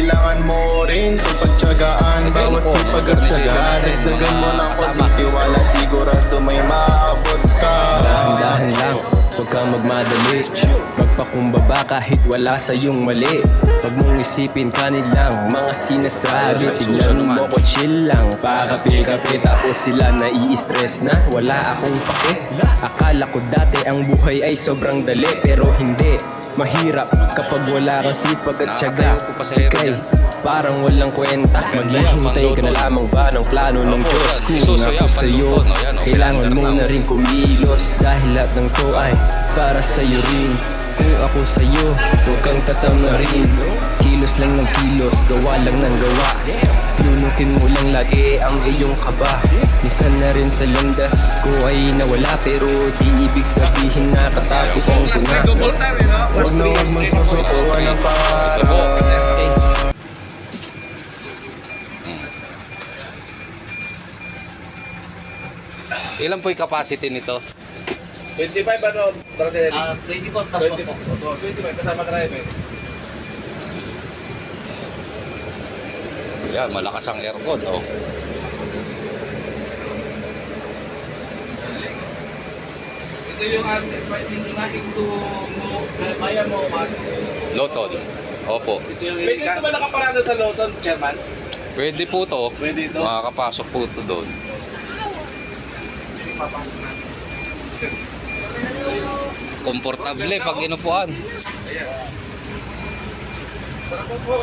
kailangan mo rin itong pagtyagaan. Bawat sipag at tyaga, dagdagan mo ng konting tiwala, sigurado may maabot ka. Dahan-dahan lang, huwag kang magmadali. Magpakumbaba kahit wala sa iyong mali. Huwag mong isipin kanilang mga sinasabi. Tignan mo ko chill lang, pakapi-kapi. Tapos sila nai-stress na, wala akong pake. Akala ko dati ang buhay ay sobrang dali, pero hindi. Mahirap kapag wala kang sipag at tiyaga. Ika'y parang walang kwenta. Maghihintay ka na lamang ba ng plano ng Diyos? Kung ako sa'yo, kailangan mo na rin kumilos. Dahil lahat ng to ay para sa'yo rin. Kung ako sa'yo, huwag kang tatamarin. Kilos lang ng kilos, gawa lang ng gawa. Lunukin mo lang lagi ang iyong kaba. Minsan na rin sa landas ko ay nawala, pero di ibig sabihin na katapos ang tunga. Huwag na huwag mong susukuan ng para. Ilan po yung capacity nito? 25 ano, brother? 24 pasok po. 25 kasama driver. Yan, malakas ang aircon, oh. Ito yung nating to bayan mo, man. Loton. Opo. Pwede ito ba nakaparado sa Loton, Chairman? Pwede po to. Pwede ito? Makakapasok po to doon. Komportable pag inupuan. Sarap po po.